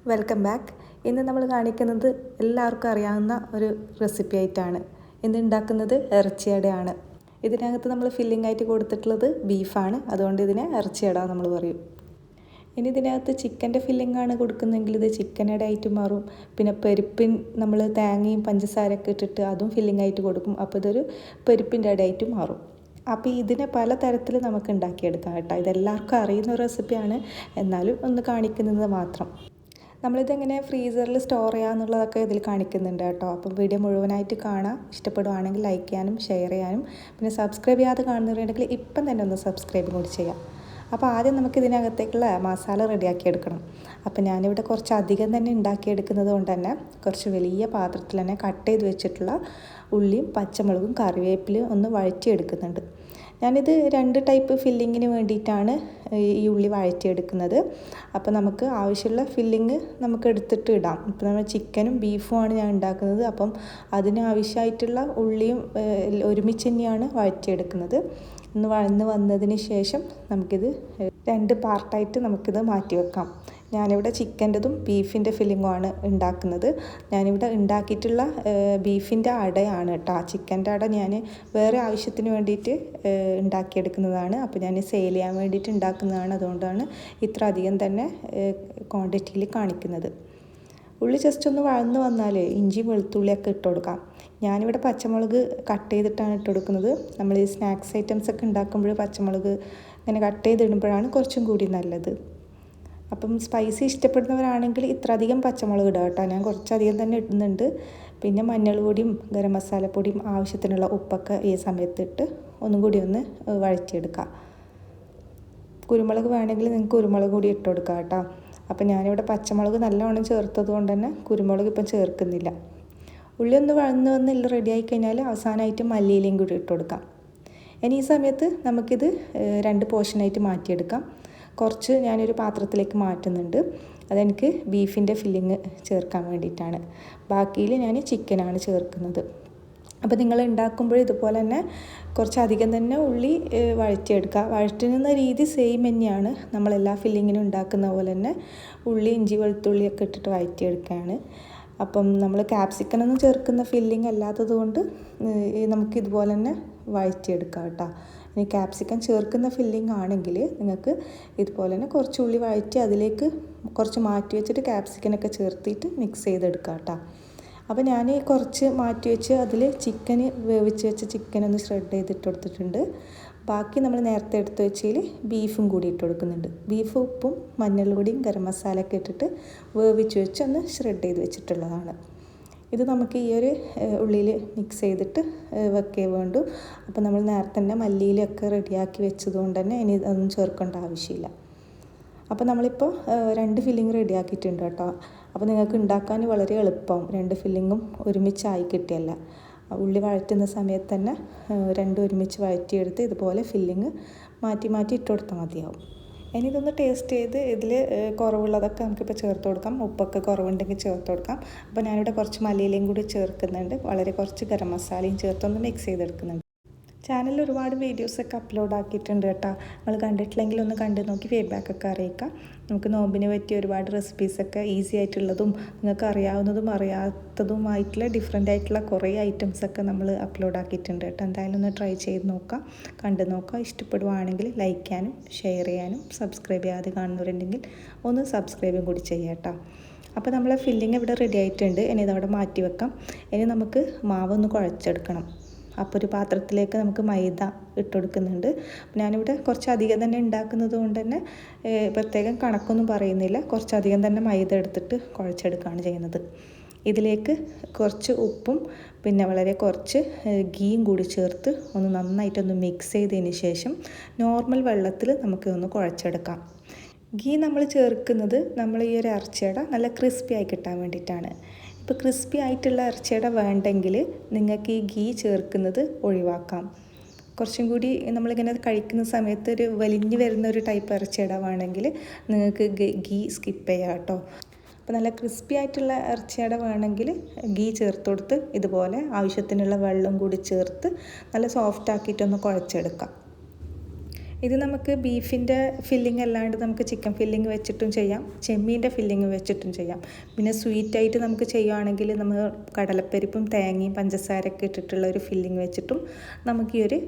Welcome back. ഇന്ന് നമ്മൾ കാണിക്കുന്നത് എല്ലാവർക്കും അറിയാവുന്ന ഒരു റെസിപ്പി ആയിട്ടാണ്. ഇന്ന് ഉണ്ടാക്കുന്നത് ഇറച്ചിയടയാണ്. ഇതിനകത്ത് നമ്മൾ ഫില്ലിംഗ് ആയിട്ട് കൊടുത്തിട്ടുള്ളത് ബീഫാണ്, അതുകൊണ്ട് ഇതിനെ ഇറച്ചിയട നമ്മൾ പറയും. ഇനി ഇതിനകത്ത് ചിക്കൻ്റെ ഫില്ലിംഗാണ് കൊടുക്കുന്നതെങ്കിൽ ഇത് ചിക്കനട ആയിട്ട് മാറും. പിന്നെ പരിപ്പിൻ നമ്മൾ തേങ്ങയും പഞ്ചസാരയൊക്കെ ഇട്ടിട്ട് അതും ഫില്ലിംഗ് ആയിട്ട് കൊടുക്കും, അപ്പോൾ ഇതൊരു പരിപ്പിൻ്റെ അടയായിട്ട് മാറും. അപ്പോൾ ഇതിനെ പല തരത്തിൽ നമുക്ക് ഉണ്ടാക്കിയെടുക്കാം കേട്ടോ. ഇതെല്ലാവർക്കും അറിയുന്ന ഒരു റെസിപ്പിയാണ്, എന്നാലും ഒന്ന് കാണിക്കുന്നത് മാത്രം. നമ്മളിതെങ്ങനെ ഫ്രീസറിൽ സ്റ്റോർ ചെയ്യാമെന്നുള്ളതൊക്കെ ഇതിൽ കാണിക്കുന്നുണ്ട് കേട്ടോ. അപ്പം വീഡിയോ മുഴുവനായിട്ട് കാണാം. ഇഷ്ടപ്പെടുവാണെങ്കിൽ ലൈക്ക് ചെയ്യാനും ഷെയർ ചെയ്യാനും, പിന്നെ സബ്സ്ക്രൈബ് ചെയ്യാതെ കാണുന്നവരുണ്ടെങ്കിൽ ഇപ്പം തന്നെ ഒന്ന് സബ്സ്ക്രൈബ് കൂടി ചെയ്യാം. അപ്പോൾ ആദ്യം നമുക്ക് ഇതിനകത്തേക്കുള്ള മസാല റെഡിയാക്കി എടുക്കണം. അപ്പോൾ ഞാനിവിടെ കുറച്ച് അധികം തന്നെ ഉണ്ടാക്കിയെടുക്കുന്നത് കൊണ്ട് തന്നെ കുറച്ച് വലിയ പാത്രത്തിൽ തന്നെ കട്ട് ചെയ്ത് വെച്ചിട്ടുള്ള ഉള്ളിയും പച്ചമുളകും കറിവേപ്പിലയും ഒന്ന് വഴറ്റിയെടുക്കുന്നുണ്ട്. ഞാനിത് 2 ടൈപ്പ് ഫില്ലിങ്ങിന് വേണ്ടിയിട്ടാണ് ഈ ഉള്ളി വഴറ്റിയെടുക്കുന്നത്. അപ്പോൾ നമുക്ക് ആവശ്യമുള്ള ഫില്ലിങ് നമുക്ക് എടുത്തിട്ട് ഇടാം. ഇപ്പോൾ നമ്മൾ ചിക്കനും ബീഫുമാണ് ഞാൻ ഉണ്ടാക്കുന്നത്, അപ്പം അതിന് ആവശ്യമായിട്ടുള്ള ഉള്ളിയും ഒരുമിച്ച് തന്നെയാണ് വഴറ്റിയെടുക്കുന്നത്. ഒന്ന് വഴന്ന് വന്നതിന് ശേഷം നമുക്കിത് 2 പാർട്ടായിട്ട് നമുക്കിത് മാറ്റി വെക്കാം. ഞാനിവിടെ ചിക്കൻ്റെതും ബീഫിൻ്റെ ഫില്ലിങ്ങുമാണ് ഉണ്ടാക്കുന്നത്. ഞാനിവിടെ ഉണ്ടാക്കിയിട്ടുള്ള ബീഫിൻ്റെ അടയാണ് കേട്ടോ. ചിക്കൻ്റെ അട ഞാൻ വേറെ ആവശ്യത്തിന് വേണ്ടിയിട്ട് ഉണ്ടാക്കിയെടുക്കുന്നതാണ്. അപ്പോൾ ഞാൻ സെയിൽ ചെയ്യാൻ വേണ്ടിയിട്ട് ഉണ്ടാക്കുന്നതാണ്, അതുകൊണ്ടാണ് ഇത്ര അധികം തന്നെ ക്വാണ്ടിറ്റിയിൽ കാണിക്കുന്നത്. ഉള്ളി ജസ്റ്റ് ഒന്ന് വഴന്ന് വന്നാൽ ഇഞ്ചി വെളുത്തുള്ളിയൊക്കെ ഇട്ട് കൊടുക്കാം. ഞാനിവിടെ പച്ചമുളക് കട്ട് ചെയ്തിട്ടാണ് ഇട്ട് കൊടുക്കുന്നത്. നമ്മൾ ഈ സ്നാക്സ് ഐറ്റംസ് ഒക്കെ ഉണ്ടാക്കുമ്പോൾ പച്ചമുളക് ഇങ്ങനെ കട്ട് ചെയ്തിടുമ്പോഴാണ് കുറച്ചും കൂടി നല്ലത്. അപ്പം സ്പൈസി ഇഷ്ടപ്പെടുന്നവരാണെങ്കിൽ ഇത്ര അധികം പച്ചമുളക് ഇടുക കേട്ടോ. ഞാൻ കുറച്ചധികം തന്നെ ഇടുന്നുണ്ട്. പിന്നെ മഞ്ഞൾപ്പൊടിയും ഗരം മസാലപ്പൊടിയും ആവശ്യത്തിനുള്ള ഉപ്പൊക്കെ ഈ സമയത്ത് ഇട്ട് ഒന്നും കൂടി ഒന്ന് വഴറ്റിയെടുക്കുക. കുരുമുളക് വേണമെങ്കിൽ നിങ്ങൾക്ക് കുരുമുളക് കൂടി ഇട്ട് കൊടുക്കുക കേട്ടോ. അപ്പം ഞാനിവിടെ പച്ചമുളക് നല്ലവണ്ണം ചേർത്തത് കൊണ്ട് തന്നെ കുരുമുളക് ഇപ്പം ചേർക്കുന്നില്ല. ഉള്ളി ഒന്ന് വഴന്ന് വന്ന് എല്ലാം റെഡിയായി കഴിഞ്ഞാൽ അവസാനമായിട്ട് മല്ലിയിലയും കൂടി ഇട്ട് കൊടുക്കാം. ഇനി ഈ സമയത്ത് നമുക്കിത് 2 പോർഷനായിട്ട് മാറ്റിയെടുക്കാം. കുറച്ച് ഞാനൊരു പാത്രത്തിലേക്ക് മാറ്റുന്നുണ്ട്. അതെനിക്ക് ബീഫിൻ്റെ ഫില്ലിങ് ചേർക്കാൻ വേണ്ടിയിട്ടാണ്. ബാക്കിയിൽ ഞാൻ ചിക്കനാണ് ചേർക്കുന്നത്. അപ്പോൾ നിങ്ങൾ ഉണ്ടാക്കുമ്പോൾ ഇതുപോലെ തന്നെ കുറച്ചധികം തന്നെ ഉള്ളി വഴറ്റിയെടുക്കുക. വഴറ്റുന്ന രീതി സെയിം തന്നെയാണ്, നമ്മളെല്ലാ ഫില്ലിങ്ങിനും ഉണ്ടാക്കുന്ന പോലെ തന്നെ ഉള്ളി ഇഞ്ചി വെളുത്തുള്ളിയൊക്കെ ഇട്ടിട്ട് വഴറ്റിയെടുക്കുകയാണ്. അപ്പം നമ്മൾ ക്യാപ്സിക്കനൊന്നും ചേർക്കുന്ന ഫില്ലിങ് അല്ലാത്തത് കൊണ്ട് നമുക്കിതുപോലെ തന്നെ വഴറ്റിയെടുക്കാം കേട്ടോ. ഇനി ക്യാപ്സിക്കൻ ചേർക്കുന്ന ഫില്ലിംഗ് ആണെങ്കിൽ നിങ്ങൾക്ക് ഇതുപോലെ തന്നെ കുറച്ച് ഉള്ളി വഴറ്റി അതിലേക്ക് കുറച്ച് മാറ്റി വെച്ചിട്ട് ക്യാപ്സിക്കനൊക്കെ ചേർത്തിട്ട് മിക്സ് ചെയ്തെടുക്കാം കേട്ടോ. അപ്പോൾ ഞാൻ കുറച്ച് മാറ്റി വെച്ച് അതിൽ ചിക്കന് വേവിച്ച് വെച്ച് ചിക്കനൊന്ന് ഷ്രെഡ് ചെയ്തിട്ട് കൊടുത്തിട്ടുണ്ട്. ബാക്കി നമ്മൾ നേരത്തെ എടുത്ത് വെച്ചതിൽ ബീഫും കൂടി ഇട്ട് കൊടുക്കുന്നുണ്ട്. ബീഫ് ഉപ്പും മഞ്ഞൾപ്പൊടിയും ഗരം മസാലയൊക്കെ ഇട്ടിട്ട് വേവിച്ച് വെച്ച് ഒന്ന് ഷ്രെഡ് ചെയ്ത് വെച്ചിട്ടുള്ളതാണ്. ഇത് നമുക്ക് ഈ ഒരു ഉള്ളിയിൽ മിക്സ് ചെയ്തിട്ട് വെക്കേ വേണ്ടു. അപ്പോൾ നമ്മൾ നേരത്തെ തന്നെ മല്ലിയിലൊക്കെ റെഡിയാക്കി വെച്ചതുകൊണ്ട് തന്നെ ഇനി അതൊന്നും ചേർക്കേണ്ട ആവശ്യമില്ല. അപ്പോൾ നമ്മളിപ്പോൾ 2 ഫില്ലിങ് റെഡിയാക്കിയിട്ടുണ്ട് കേട്ടോ. അപ്പോൾ നിങ്ങൾക്ക് ഉണ്ടാക്കാൻ വളരെ എളുപ്പമാവും. 2 ഫില്ലിങ്ങും ഒരുമിച്ചായി കിട്ടിയല്ല. ഉള്ളി വഴറ്റുന്ന സമയത്ത് തന്നെ 2 ഒരുമിച്ച് വഴറ്റിയെടുത്ത് ഇതുപോലെ ഫില്ലിങ് മാറ്റി മാറ്റി ഇട്ട് കൊടുത്താൽ മതിയാവും. ഇനി ഇതൊന്ന് ടേസ്റ്റ് ചെയ്ത് ഇതിൽ കുറവുള്ളതൊക്കെ നമുക്കിപ്പോൾ ചേർത്ത് കൊടുക്കാം. ഉപ്പൊക്കെ കുറവുണ്ടെങ്കിൽ ചേർത്ത് കൊടുക്കാം. അപ്പോൾ ഞാനിവിടെ കുറച്ച് മല്ലിയിലയും കൂടി ചേർക്കുന്നുണ്ട്. വളരെ കുറച്ച് ഗരം മസാലയും ചേർത്തൊന്ന് മിക്സ് ചെയ്തെടുക്കുന്നുണ്ട്. ചാനലിൽ ഒരുപാട് വീഡിയോസൊക്കെ അപ്ലോഡ് ആക്കിയിട്ടുണ്ട് കേട്ടോ. നിങ്ങൾ കണ്ടിട്ടില്ലെങ്കിൽ ഒന്ന് കണ്ടു നോക്കി ഫീഡ്ബാക്കൊക്കെ അറിയിക്കാം. നമുക്ക് നോമ്പിന് പറ്റിയ ഒരുപാട് റെസിപ്പീസൊക്കെ ഈസി ആയിട്ടുള്ളതും നിങ്ങൾക്ക് അറിയാവുന്നതും അറിയാത്തതുമായിട്ടുള്ള ഡിഫറെൻ്റ് ആയിട്ടുള്ള കുറേ ഐറ്റംസൊക്കെ നമ്മൾ അപ്ലോഡ് ആക്കിയിട്ടുണ്ട് കേട്ടോ. എന്തായാലും ഒന്ന് ട്രൈ ചെയ്ത് നോക്കാം, കണ്ടു നോക്കാം. ഇഷ്ടപ്പെടുവാണെങ്കിൽ ലൈക്ക് ചെയ്യാനും ഷെയർ ചെയ്യാനും, സബ്സ്ക്രൈബ് ചെയ്യാതെ കാണുന്നവരുണ്ടെങ്കിൽ ഒന്ന് സബ്സ്ക്രൈബും കൂടി ചെയ്യാം കേട്ടോ. അപ്പോൾ നമ്മളെ ഫില്ലിങ് ഇവിടെ റെഡി ആയിട്ടുണ്ട്. ഇനി ഇതവിടെ മാറ്റി വെക്കാം. ഇനി നമുക്ക് മാവൊന്ന് കുഴച്ചെടുക്കണം. അപ്പോൾ ഒരു പാത്രത്തിലേക്ക് നമുക്ക് മൈദ ഇട്ട് കൊടുക്കുന്നുണ്ട്. ഞാനിവിടെ കുറച്ചധികം തന്നെ ഉണ്ടാക്കുന്നത് കൊണ്ട് തന്നെ പ്രത്യേകം കണക്കൊന്നും പറയുന്നില്ല. കുറച്ചധികം തന്നെ മൈദ എടുത്തിട്ട് കുഴച്ചെടുക്കുകയാണ് ചെയ്യുന്നത്. ഇതിലേക്ക് കുറച്ച് ഉപ്പും പിന്നെ വളരെ കുറച്ച് ഗീയും കൂടി ചേർത്ത് ഒന്ന് നന്നായിട്ടൊന്ന് മിക്സ് ചെയ്തതിന് ശേഷം നോർമൽ വെള്ളത്തിൽ നമുക്ക് ഒന്ന് കുഴച്ചെടുക്കാം. ഗീ നമ്മൾ ചേർക്കുന്നത് നമ്മൾ ഈ ഒരു ഇറച്ചിയട നല്ല ക്രിസ്പി ആയി കിട്ടാൻ വേണ്ടിയിട്ടാണ്. ഇപ്പോൾ ക്രിസ്പി ആയിട്ടുള്ള ഇറച്ചിയട വേണ്ടെങ്കിൽ നിങ്ങൾക്ക് ഈ ഗീ ചേർക്കുന്നത് ഒഴിവാക്കാം. കുറച്ചും കൂടി നമ്മളിങ്ങനെ കഴിക്കുന്ന സമയത്ത് ഒരു വലിഞ്ഞ് വരുന്ന ഒരു ടൈപ്പ് ഇറച്ചിയട വേണമെങ്കിൽ നിങ്ങൾക്ക് ഗീ സ്കിപ്പ് ചെയ്യാം കേട്ടോ. അപ്പോൾ നല്ല ക്രിസ്പി ആയിട്ടുള്ള ഇറച്ചിയട വേണമെങ്കിൽ ഗീ ചേർത്ത് കൊടുത്ത് ഇതുപോലെ ആവശ്യത്തിനുള്ള വെള്ളം കൂടി ചേർത്ത് നല്ല സോഫ്റ്റ് ആക്കിയിട്ടൊന്ന് കുഴച്ചെടുക്കാം. ഇത് നമുക്ക് ബീഫിൻ്റെ ഫില്ലിംഗ് അല്ലാണ്ട് നമുക്ക് ചിക്കൻ ഫില്ലിംഗ് വെച്ചിട്ടും ചെയ്യാം, ചെമ്മീൻ്റെ ഫില്ലിംഗ് വെച്ചിട്ടും ചെയ്യാം. പിന്നെ സ്വീറ്റായിട്ട് നമുക്ക് ചെയ്യുകയാണെങ്കിൽ നമ്മൾ കടലപ്പരിപ്പും തേങ്ങയും പഞ്ചസാരയൊക്കെ ഇട്ടിട്ടുള്ള ഒരു ഫില്ലിംഗ് വെച്ചിട്ടും നമുക്ക് ഈ ഒരു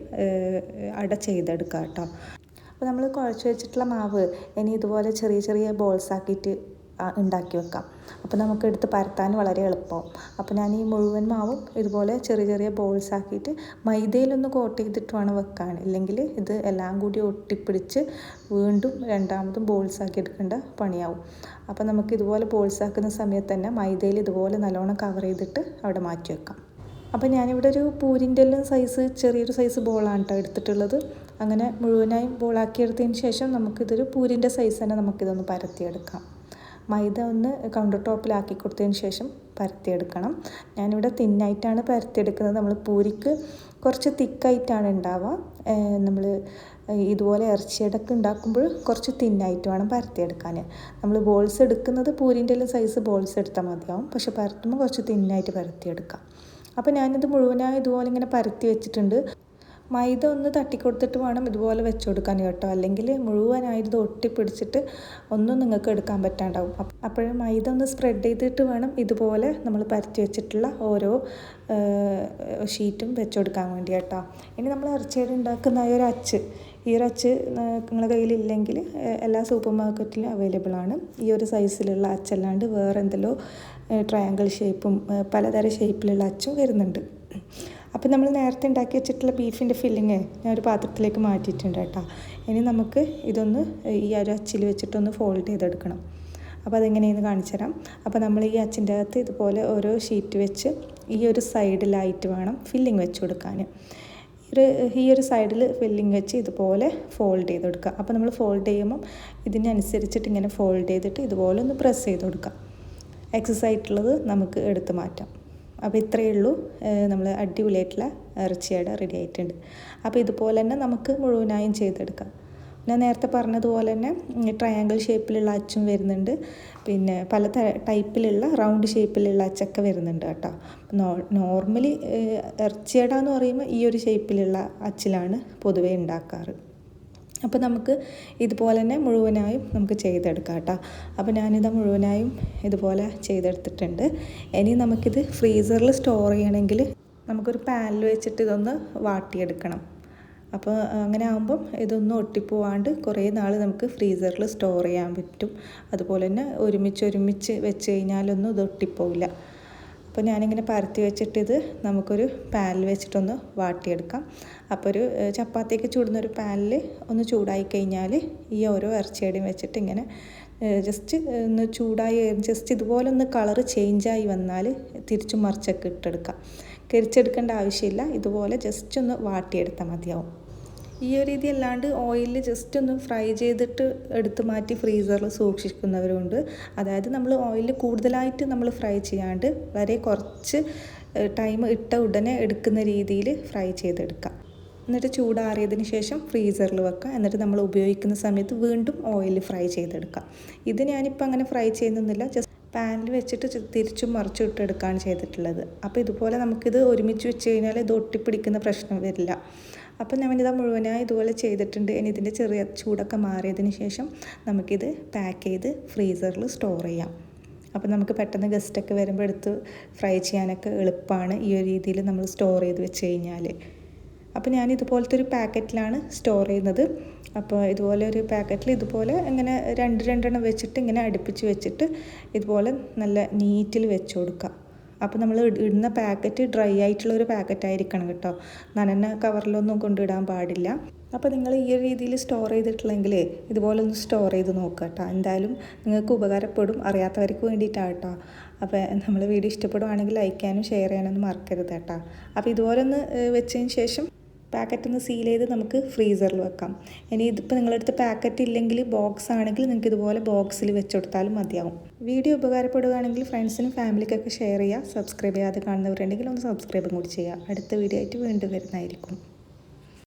അട ചെയ്തെടുക്കാം കേട്ടോ. അപ്പോൾ നമ്മൾ കുഴച്ച് വെച്ചിട്ടുള്ള മാവ് ഇനി ഇതുപോലെ ചെറിയ ചെറിയ ബോൾസ് ആക്കിയിട്ട് ഉണ്ടാക്കി വെക്കാം. അപ്പോൾ നമുക്ക് എടുത്ത് പരത്താൻ വളരെ എളുപ്പമാവും. അപ്പോൾ ഞാൻ ഈ മുഴുവൻ മാവും ഇതുപോലെ ചെറിയ ചെറിയ ബോൾസ് ആക്കിയിട്ട് മൈദയിലൊന്ന് കോട്ട് ചെയ്തിട്ട് വേണം വെക്കാൻ, ഇല്ലെങ്കിൽ ഇത് എല്ലാം കൂടി ഒട്ടിപ്പിടിച്ച് വീണ്ടും രണ്ടാമതും ബോൾസ് ആക്കി എടുക്കേണ്ട പണിയാവും. അപ്പോൾ നമുക്ക് ഇതുപോലെ ബോൾസ് ആക്കുന്ന സമയത്ത് തന്നെ മൈദയിൽ ഇതുപോലെ നല്ലോണം കവർ ചെയ്തിട്ട് അവിടെ മാറ്റി വെക്കാം. അപ്പോൾ ഞാനിവിടെ ഒരു പൂരിൻ്റെ എല്ലാം സൈസ് ചെറിയൊരു സൈസ് ബോളാണ് കേട്ടോ എടുത്തിട്ടുള്ളത്. അങ്ങനെ മുഴുവനായും ബോളാക്കി എടുത്തതിന് ശേഷം നമുക്കിതൊരു പൂരിൻ്റെ സൈസ് തന്നെ നമുക്കിതൊന്ന് പരത്തിയെടുക്കാം. മൈദ ഒന്ന് കൗണ്ടർ ടോപ്പിലാക്കി കൊടുത്തതിന് ശേഷം പരത്തിയെടുക്കണം. ഞാനിവിടെ തിന്നായിട്ടാണ് പരത്തിയെടുക്കുന്നത്. നമ്മൾ പൂരിക്ക് കുറച്ച് തിക്കായിട്ടാണ് ഉണ്ടാവുക. നമ്മൾ ഇതുപോലെ ഇറച്ചിയടക്ക് ഉണ്ടാക്കുമ്പോൾ കുറച്ച് തിന്നായിട്ട് വേണം പരത്തിയെടുക്കാൻ. നമ്മൾ ബോൾസ് എടുക്കുന്നത് പൂരിൻ്റെ എല്ലാം സൈസ് ബോൾസ് എടുത്താൽ മതിയാവും, പക്ഷെ പരത്തുമ്പോൾ കുറച്ച് തിന്നായിട്ട് പരത്തിയെടുക്കാം. അപ്പോൾ ഞാനിത് മുഴുവനായി ഇതുപോലെ ഇങ്ങനെ പരത്തി വെച്ചിട്ടുണ്ട്. മൈദ ഒന്ന് തട്ടിക്കൊടുത്തിട്ട് വേണം ഇതുപോലെ വെച്ച് കൊടുക്കാൻ കേട്ടോ, അല്ലെങ്കിൽ മുഴുവനായിട്ട് ഒട്ടിപ്പിടിച്ചിട്ട് ഒന്നും നിങ്ങൾക്ക് എടുക്കാൻ പറ്റാണ്ടാവും. അപ്പോഴും മൈദ ഒന്ന് സ്പ്രെഡ് ചെയ്തിട്ട് വേണം ഇതുപോലെ നമ്മൾ പരത്തി വെച്ചിട്ടുള്ള ഓരോ ഷീറ്റും വെച്ച് കൊടുക്കാൻ വേണ്ടി കേട്ടോ. ഇനി നമ്മൾ ഇറച്ചിയുടെ ഉണ്ടാക്കുന്ന ഈ ഒരു അച്ച് നിങ്ങളുടെ കയ്യിലില്ലെങ്കിൽ എല്ലാ സൂപ്പർ മാർക്കറ്റിലും അവൈലബിൾ ആണ്. ഈ ഒരു സൈസിലുള്ള അച്ചല്ലാണ്ട് വേറെ എന്തെല്ലോ ട്രയാങ്കിൾ ഷേപ്പും പലതരം ഷേപ്പിലുള്ള അച്ചും വരുന്നുണ്ട്. അപ്പോൾ നമ്മൾ നേരത്തെ ഉണ്ടാക്കി വെച്ചിട്ടുള്ള ബീഫിൻ്റെ ഫില്ലിങ് ഞാനൊരു പാത്രത്തിലേക്ക് മാറ്റിയിട്ടുണ്ട് കേട്ടോ. ഇനി നമുക്ക് ഇതൊന്ന് ഈ ഒരു അച്ചിൽ വെച്ചിട്ടൊന്ന് ഫോൾഡ് ചെയ്തെടുക്കണം. അപ്പോൾ അതെങ്ങനെയെന്ന് കാണിച്ചു തരാം. അപ്പോൾ നമ്മൾ ഈ അച്ചിൻ്റെ അകത്ത് ഇതുപോലെ ഓരോ ഷീറ്റ് വെച്ച് ഈ ഒരു സൈഡിലായിട്ട് വേണം ഫില്ലിങ് വെച്ച് കൊടുക്കാൻ. ഈ ഒരു സൈഡിൽ ഫില്ലിങ് വെച്ച് ഇതുപോലെ ഫോൾഡ് ചെയ്ത് കൊടുക്കുക. അപ്പോൾ നമ്മൾ ഫോൾഡ് ചെയ്യുമ്പം ഇതിനനുസരിച്ചിട്ട് ഇങ്ങനെ ഫോൾഡ് ചെയ്തിട്ട് ഇതുപോലെ ഒന്ന് പ്രസ് ചെയ്ത് കൊടുക്കുക. എക്സസ് ആയിട്ടുള്ളത് നമുക്ക് എടുത്ത് മാറ്റാം. അപ്പോൾ ഇത്രയേ ഉള്ളൂ, നമ്മൾ അടിപൊളിയായിട്ടുള്ള ഇറച്ചിയട റെഡി ആയിട്ടുണ്ട്. അപ്പോൾ ഇതുപോലെ തന്നെ നമുക്ക് മുഴുവനായും ചെയ്തെടുക്കാം. ഞാൻ നേരത്തെ പറഞ്ഞതുപോലെ തന്നെ ട്രയാങ്കിൾ ഷേപ്പിലുള്ള അച്ചും വരുന്നുണ്ട്, പിന്നെ പല ടൈപ്പിലുള്ള റൗണ്ട് ഷേപ്പിലുള്ള അച്ചൊക്കെ വരുന്നുണ്ട് കേട്ടോ. നോർമലി ഇറച്ചിയട എന്ന് പറയുമ്പോൾ ഈ ഒരു ഷേപ്പിലുള്ള അച്ചിലാണ് പൊതുവേ ഉണ്ടാക്കാറ്. അപ്പോൾ നമുക്ക് ഇതുപോലെ തന്നെ മുഴുവനായും നമുക്ക് ചെയ്തെടുക്കാം കേട്ടോ. അപ്പോൾ ഞാനിത് മുഴുവനായും ഇതുപോലെ ചെയ്തെടുത്തിട്ടുണ്ട്. ഇനി നമുക്കിത് ഫ്രീസറിൽ സ്റ്റോർ ചെയ്യണമെങ്കിൽ നമുക്കൊരു പാനിൽ വെച്ചിട്ട് ഇതൊന്ന് വാട്ടിയെടുക്കണം. അപ്പോൾ അങ്ങനെ ആകുമ്പം ഇതൊന്നും ഒട്ടിപ്പോവാണ്ട് കുറേ നാൾ നമുക്ക് ഫ്രീസറിൽ സ്റ്റോർ ചെയ്യാൻ പറ്റും. അതുപോലെ തന്നെ ഒരുമിച്ച് വെച്ച് കഴിഞ്ഞാലൊന്നും ഇത് ഒട്ടിപ്പോവില്ല. അപ്പോൾ ഞാനിങ്ങനെ പരത്തി വെച്ചിട്ടിത് നമുക്കൊരു പാനിൽ വെച്ചിട്ടൊന്ന് വാട്ടിയെടുക്കാം. അപ്പോൾ ഒരു ചപ്പാത്തിയൊക്കെ ചൂടുന്നൊരു പാനിൽ ഒന്ന് ചൂടായി കഴിഞ്ഞാൽ ഈ ഓരോ ഇറച്ചിയുടെയും വെച്ചിട്ട് ഇങ്ങനെ ജസ്റ്റ് ഒന്ന് ചൂടായി ജസ്റ്റ് ഇതുപോലെ ഒന്ന് കളറ് ചേഞ്ചായി വന്നാൽ തിരിച്ചും മറിച്ചൊക്കെ ഇട്ടെടുക്കാം. കരിച്ചെടുക്കേണ്ട ആവശ്യമില്ല, ഇതുപോലെ ജസ്റ്റ് ഒന്ന് വാട്ടിയെടുത്താൽ മതിയാവും. ഈ ഒരു രീതി അല്ലാണ്ട് ഓയിലിൽ ജസ്റ്റ് ഒന്ന് ഫ്രൈ ചെയ്തിട്ട് എടുത്ത് മാറ്റി ഫ്രീസറിൽ സൂക്ഷിക്കുന്നവരുണ്ട്. അതായത് നമ്മൾ ഓയിലിൽ കൂടുതലായിട്ട് നമ്മൾ ഫ്രൈ ചെയ്യാണ്ട് വളരെ കുറച്ച് ടൈം ഇട്ട ഉടനെ എടുക്കുന്ന രീതിയിൽ ഫ്രൈ ചെയ്തെടുക്കാം. എന്നിട്ട് ചൂടാറിയതിന് ശേഷം ഫ്രീസറിൽ വെക്കാം. എന്നിട്ട് നമ്മൾ ഉപയോഗിക്കുന്ന സമയത്ത് വീണ്ടും ഓയിലിൽ ഫ്രൈ ചെയ്തെടുക്കാം. ഇത് ഞാനിപ്പോൾ അങ്ങനെ ഫ്രൈ ചെയ്യുന്നില്ല, ജസ്റ്റ് പാനിൽ വെച്ചിട്ട് തിരിച്ചും മറിച്ചും ഇട്ടെടുക്കുകയാണ് ചെയ്തിട്ടുള്ളത്. അപ്പോൾ ഇതുപോലെ നമുക്കിത് ഒരുമിച്ച് വെച്ച് കഴിഞ്ഞാൽ ഇത് ഒട്ടിപ്പിടിക്കുന്ന പ്രശ്നം വരില്ല. അപ്പോൾ ഞാനിത് മുഴുവനായി ഇതുപോലെ ചെയ്തിട്ടുണ്ട്. ഇനി ഇതിൻ്റെ ചെറിയ ചൂടൊക്കെ മാറിയതിന് ശേഷം നമുക്കിത് പാക്ക് ചെയ്ത് ഫ്രീസറിൽ സ്റ്റോർ ചെയ്യാം. അപ്പോൾ നമുക്ക് പെട്ടെന്ന് ഗസ്റ്റൊക്കെ വരുമ്പോൾ എടുത്ത് ഫ്രൈ ചെയ്യാനൊക്കെ എളുപ്പമാണ് ഈ ഒരു രീതിയിൽ നമ്മൾ സ്റ്റോർ ചെയ്ത് വെച്ച് കഴിഞ്ഞാൽ. അപ്പോൾ ഞാൻ ഇതുപോലത്തെ ഒരു പാക്കറ്റിലാണ് സ്റ്റോർ ചെയ്യുന്നത്. അപ്പോൾ ഇതുപോലെ ഒരു പാക്കറ്റിൽ ഇതുപോലെ ഇങ്ങനെ രണ്ടെണ്ണം വെച്ചിട്ട് ഇങ്ങനെ അടുപ്പിച്ച് വെച്ചിട്ട് ഇതുപോലെ നല്ല നീറ്റിൽ വെച്ച് കൊടുക്കുക. അപ്പോൾ നമ്മൾ ഇടുന്ന പാക്കറ്റ് ഡ്രൈ ആയിട്ടുള്ള ഒരു പാക്കറ്റായിരിക്കണം കേട്ടോ, നനഞ്ഞ കവറിലൊന്നും കൊണ്ടിടാൻ പാടില്ല. അപ്പോൾ നിങ്ങൾ ഈ ഒരു രീതിയിൽ സ്റ്റോർ ചെയ്തിട്ടില്ലെങ്കിൽ ഇതുപോലെ ഒന്ന് സ്റ്റോർ ചെയ്ത് നോക്കുക കേട്ടോ. എന്തായാലും നിങ്ങൾക്ക് ഉപകാരപ്പെടും, അറിയാത്തവർക്ക് വേണ്ടിയിട്ടാണ് കേട്ടോ. അപ്പോൾ നമ്മൾ വീഡിയോ ഇഷ്ടപ്പെടുവാണെങ്കിൽ ലൈക്ക് ചെയ്യാനും ഷെയർ ചെയ്യാനൊന്നും മറക്കരുത് കേട്ടോ. അപ്പോൾ ഇതുപോലെ ഒന്ന് വെച്ചതിന് ശേഷം പാക്കറ്റ് ഒന്ന് സീൽ ചെയ്ത് നമുക്ക് ഫ്രീസറിൽ വെക്കാം. ഇനി ഇതിപ്പോൾ നിങ്ങളടുത്ത് പാക്കറ്റ് ഇല്ലെങ്കിൽ ബോക്സ് ആണെങ്കിൽ നിങ്ങൾക്ക് ഇതുപോലെ ബോക്സിൽ വെച്ച് കൊടുത്താലും മതിയാവും. വീഡിയോ ഉപകാരപ്പെടുകയാണെങ്കിൽ ഫ്രണ്ട്സിനും ഫാമിലിക്കൊക്കെ ഷെയർ ചെയ്യുക. സബ്സ്ക്രൈബ് ചെയ്യാതെ കാണുന്നവരുണ്ടെങ്കിൽ ഒന്ന് സബ്സ്ക്രൈബും കൂടി ചെയ്യുക. അടുത്ത വീഡിയോ ആയിട്ട് വീണ്ടും വരുന്നതായിരിക്കും.